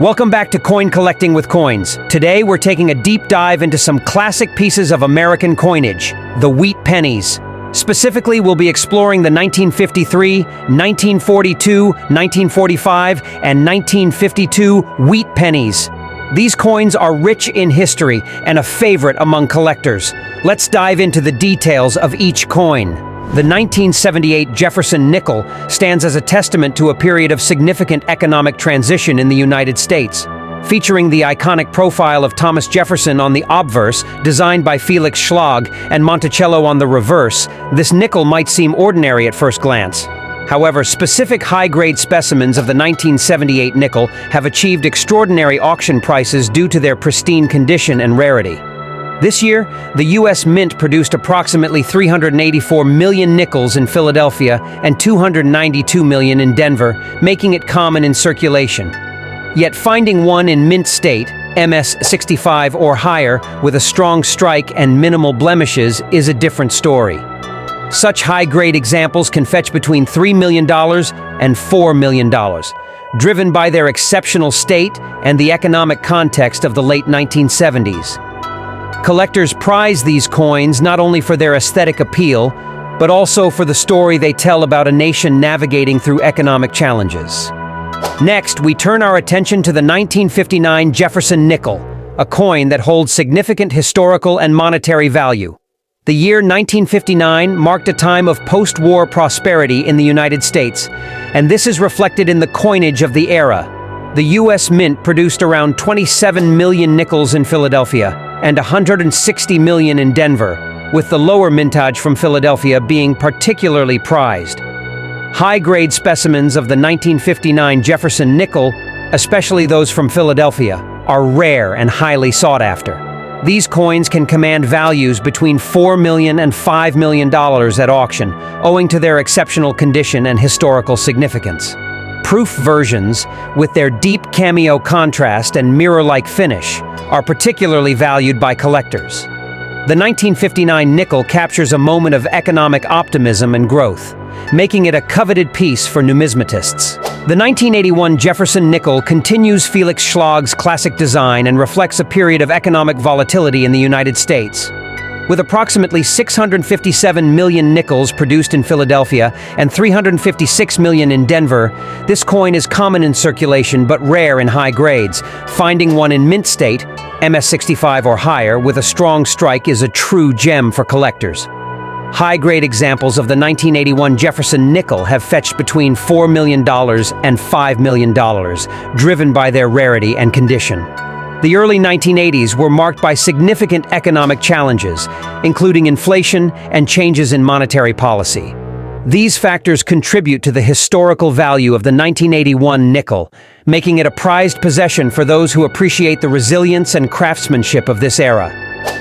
Welcome back to Coin Collecting with Coins. Today we're taking a deep dive into some classic pieces of American coinage, the wheat pennies. Specifically, we'll be exploring the 1953, 1942, 1945, and 1952 wheat pennies. These coins are rich in history and a favorite among collectors. Let's dive into the details of each coin. The 1978 Jefferson nickel stands as a testament to a period of significant economic transition in the United States. Featuring the iconic profile of Thomas Jefferson on the obverse, designed by Felix Schlag, and Monticello on the reverse, this nickel might seem ordinary at first glance. However, specific high-grade specimens of the 1978 nickel have achieved extraordinary auction prices due to their pristine condition and rarity. This year, the U.S. Mint produced approximately 384 million nickels in Philadelphia and 292 million in Denver, making it common in circulation. Yet finding one in mint state, MS 65 or higher, with a strong strike and minimal blemishes is a different story. Such high-grade examples can fetch between $3 million and $4 million, driven by their exceptional state and the economic context of the late 1970s. Collectors prize these coins not only for their aesthetic appeal, but also for the story they tell about a nation navigating through economic challenges. Next, we turn our attention to the 1959 Jefferson nickel, a coin that holds significant historical and monetary value. The year 1959 marked a time of post-war prosperity in the United States, and this is reflected in the coinage of the era. The U.S. Mint produced around 27 million nickels in Philadelphia and 160 million in Denver, with the lower mintage from Philadelphia being particularly prized. High-grade specimens of the 1959 Jefferson nickel, especially those from Philadelphia, are rare and highly sought after. These coins can command values between $4 million and $5 million at auction, owing to their exceptional condition and historical significance. Proof versions, with their deep cameo contrast and mirror-like finish, are particularly valued by collectors. The 1959 nickel captures a moment of economic optimism and growth, making it a coveted piece for numismatists. The 1981 Jefferson nickel continues Felix Schlag's classic design and reflects a period of economic volatility in the United States. With approximately 657 million nickels produced in Philadelphia and 356 million in Denver, this coin is common in circulation but rare in high grades. Finding one in mint state, MS 65 or higher, with a strong strike is a true gem for collectors. High-grade examples of the 1981 Jefferson nickel have fetched between $4 million and $5 million, driven by their rarity and condition. The early 1980s were marked by significant economic challenges, including inflation and changes in monetary policy. These factors contribute to the historical value of the 1981 nickel, making it a prized possession for those who appreciate the resilience and craftsmanship of this era.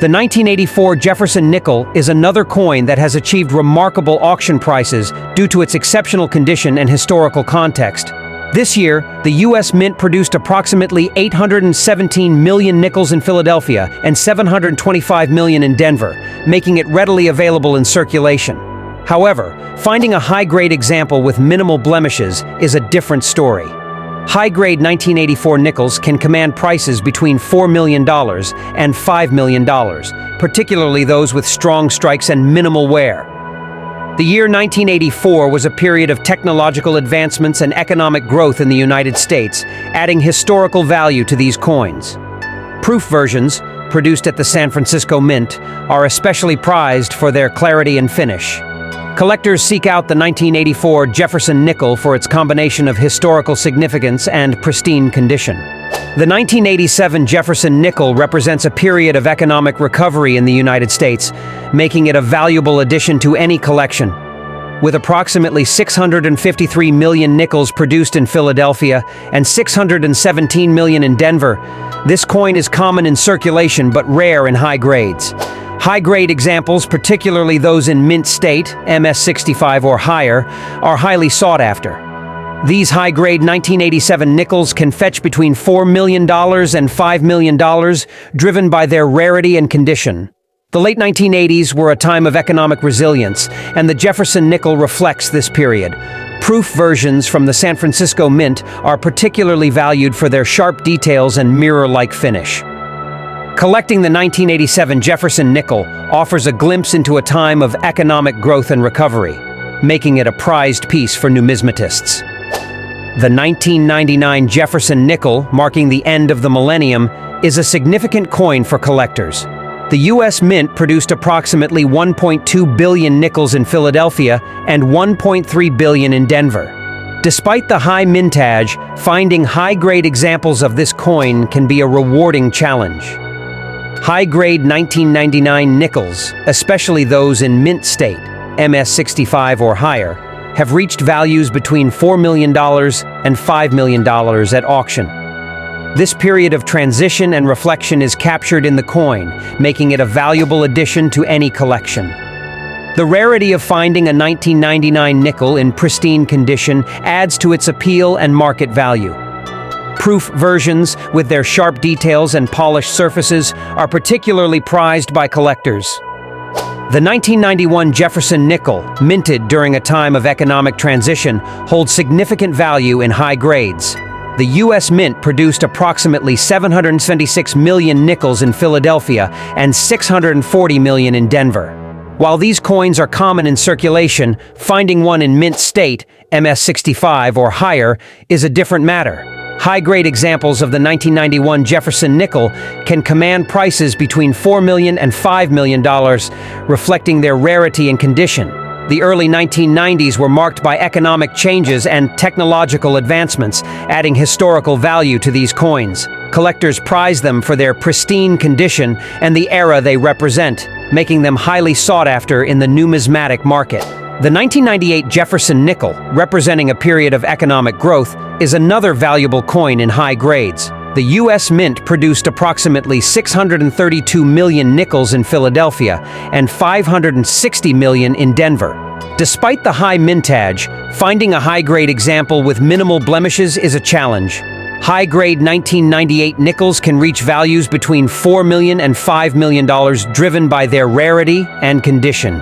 The 1984 Jefferson nickel is another coin that has achieved remarkable auction prices due to its exceptional condition and historical context. This year, the U.S. Mint produced approximately 817 million nickels in Philadelphia and 725 million in Denver, making it readily available in circulation. However, finding a high-grade example with minimal blemishes is a different story. High-grade 1984 nickels can command prices between $4 million and $5 million, particularly those with strong strikes and minimal wear. The year 1984 was a period of technological advancements and economic growth in the United States, adding historical value to these coins. Proof versions, produced at the San Francisco Mint, are especially prized for their clarity and finish. Collectors seek out the 1984 Jefferson nickel for its combination of historical significance and pristine condition. The 1987 Jefferson nickel represents a period of economic recovery in the United States, making it a valuable addition to any collection. With approximately 653 million nickels produced in Philadelphia and 617 million in Denver, this coin is common in circulation but rare in high grades. High-grade examples, particularly those in mint state, MS 65 or higher, are highly sought after. These high-grade 1987 nickels can fetch between $4 million and $5 million, driven by their rarity and condition. The late 1980s were a time of economic resilience, and the Jefferson nickel reflects this period. Proof versions from the San Francisco Mint are particularly valued for their sharp details and mirror-like finish. Collecting the 1987 Jefferson nickel offers a glimpse into a time of economic growth and recovery, making it a prized piece for numismatists. The 1999 Jefferson nickel, marking the end of the millennium, is a significant coin for collectors. The U.S. Mint produced approximately 1.2 billion nickels in Philadelphia and 1.3 billion in Denver. Despite the high mintage, finding high-grade examples of this coin can be a rewarding challenge. High-grade 1999 nickels, especially those in mint state, MS65 or higher, have reached values between $4 million and $5 million at auction. This period of transition and reflection is captured in the coin, making it a valuable addition to any collection. The rarity of finding a 1999 nickel in pristine condition adds to its appeal and market value. Proof versions, with their sharp details and polished surfaces, are particularly prized by collectors. The 1991 Jefferson nickel, minted during a time of economic transition, holds significant value in high grades. The U.S. Mint produced approximately 776 million nickels in Philadelphia and 640 million in Denver. While these coins are common in circulation, finding one in mint state, MS65 or higher, is a different matter. High-grade examples of the 1991 Jefferson nickel can command prices between $4 million and $5 million, reflecting their rarity and condition. The early 1990s were marked by economic changes and technological advancements, adding historical value to these coins. Collectors prize them for their pristine condition and the era they represent, making them highly sought after in the numismatic market. The 1998 Jefferson nickel, representing a period of economic growth, is another valuable coin in high grades. The U.S. Mint produced approximately 632 million nickels in Philadelphia and 560 million in Denver. Despite the high mintage, finding a high-grade example with minimal blemishes is a challenge. High-grade 1998 nickels can reach values between $4 million and $5 million, driven by their rarity and condition.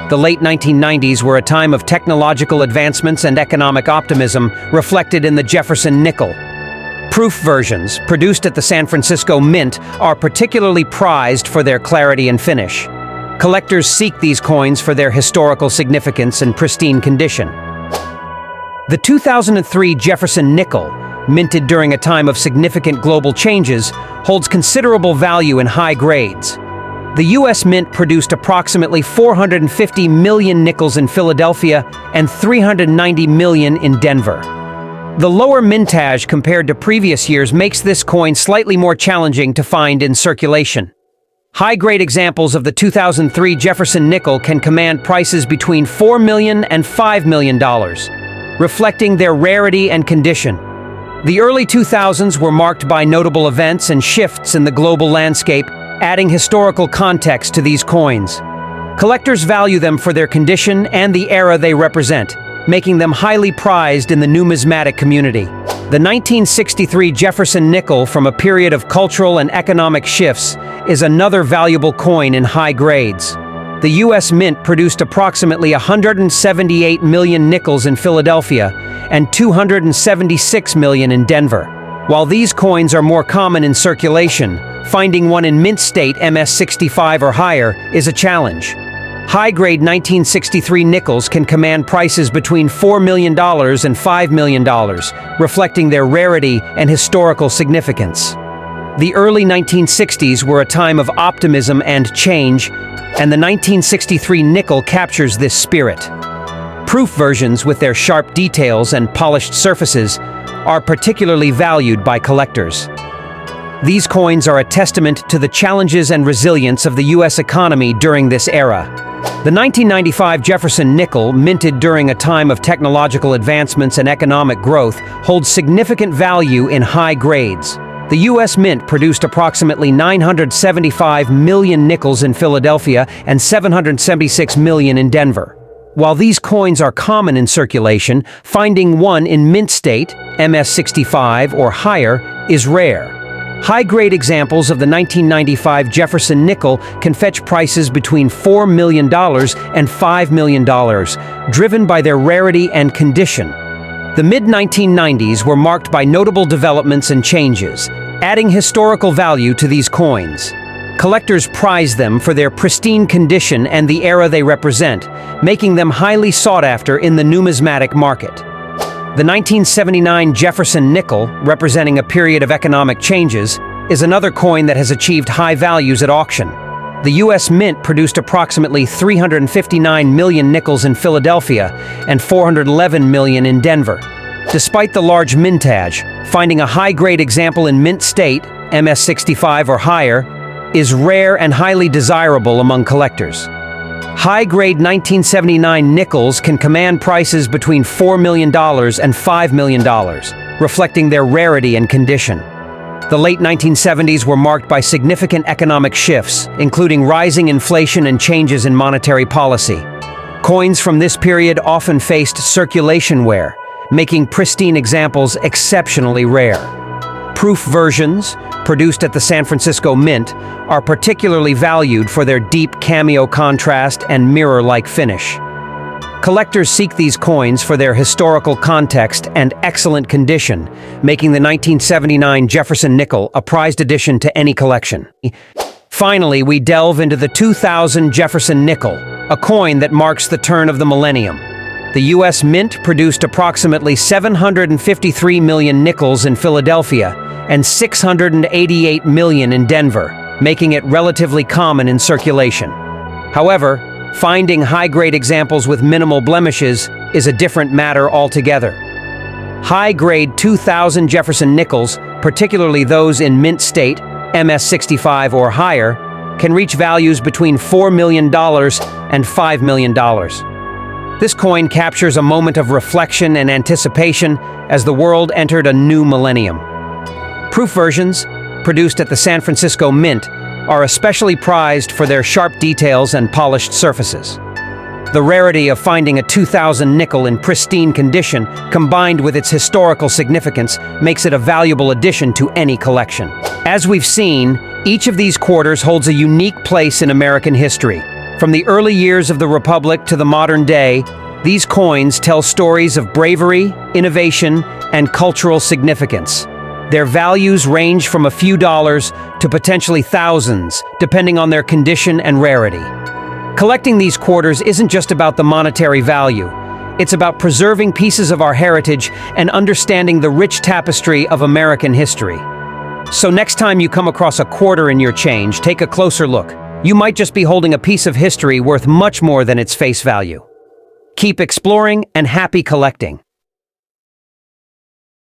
The late 1990s were a time of technological advancements and economic optimism, reflected in the Jefferson nickel. Proof versions, produced at the San Francisco Mint, are particularly prized for their clarity and finish. Collectors seek these coins for their historical significance and pristine condition. The 2003 Jefferson nickel, minted during a time of significant global changes, holds considerable value in high grades. The U.S. Mint produced approximately 450 million nickels in Philadelphia and 390 million in Denver. The lower mintage compared to previous years makes this coin slightly more challenging to find in circulation. High-grade examples of the 2003 Jefferson nickel can command prices between $4 million and $5 million, reflecting their rarity and condition. The early 2000s were marked by notable events and shifts in the global landscape, adding historical context to these coins. Collectors value them for their condition and the era they represent, making them highly prized in the numismatic community. The 1963 Jefferson nickel, from a period of cultural and economic shifts, is another valuable coin in high grades. The U.S. Mint produced approximately 178 million nickels in Philadelphia and 276 million in Denver. While these coins are more common in circulation, finding one in mint state MS65 or higher is a challenge. High-grade 1963 nickels can command prices between $4 million and $5 million, reflecting their rarity and historical significance. The early 1960s were a time of optimism and change, and the 1963 nickel captures this spirit. Proof versions, with their sharp details and polished surfaces, are particularly valued by collectors. These coins are a testament to the challenges and resilience of the U.S. economy during this era. The 1995 Jefferson nickel, minted during a time of technological advancements and economic growth, holds significant value in high grades. The U.S. Mint produced approximately 975 million nickels in Philadelphia and 776 million in Denver. While these coins are common in circulation, finding one in mint state, MS65 or higher, is rare. High-grade examples of the 1995 Jefferson nickel can fetch prices between $4 million and $5 million, driven by their rarity and condition. The mid-1990s were marked by notable developments and changes, adding historical value to these coins. Collectors prize them for their pristine condition and the era they represent, making them highly sought after in the numismatic market. The 1979 Jefferson nickel, representing a period of economic changes, is another coin that has achieved high values at auction. The U.S. Mint produced approximately 359 million nickels in Philadelphia and 411 million in Denver. Despite the large mintage, finding a high-grade example in mint state, MS65 or higher, is rare and highly desirable among collectors. High-grade 1979 nickels can command prices between $4 million and $5 million, reflecting their rarity and condition. The late 1970s were marked by significant economic shifts, including rising inflation and changes in monetary policy. Coins from this period often faced circulation wear, making pristine examples exceptionally rare. Proof versions, produced at the San Francisco Mint, are particularly valued for their deep cameo contrast and mirror-like finish. Collectors seek these coins for their historical context and excellent condition, making the 1979 Jefferson nickel a prized addition to any collection. Finally, we delve into the 2000 Jefferson nickel, a coin that marks the turn of the millennium. The U.S. Mint produced approximately 753 million nickels in Philadelphia and 688 million in Denver, making it relatively common in circulation. However, finding high-grade examples with minimal blemishes is a different matter altogether. High-grade 2000 Jefferson nickels, particularly those in mint state, MS65 or higher, can reach values between $4 million and $5 million. This coin captures a moment of reflection and anticipation as the world entered a new millennium. Proof versions, produced at the San Francisco Mint, are especially prized for their sharp details and polished surfaces. The rarity of finding a 2000 nickel in pristine condition, combined with its historical significance, makes it a valuable addition to any collection. As we've seen, each of these quarters holds a unique place in American history. From the early years of the Republic to the modern day, these coins tell stories of bravery, innovation, and cultural significance. Their values range from a few dollars to potentially thousands, depending on their condition and rarity. Collecting these quarters isn't just about the monetary value. It's about preserving pieces of our heritage and understanding the rich tapestry of American history. So next time you come across a quarter in your change, take a closer look. You might just be holding a piece of history worth much more than its face value. Keep exploring and happy collecting.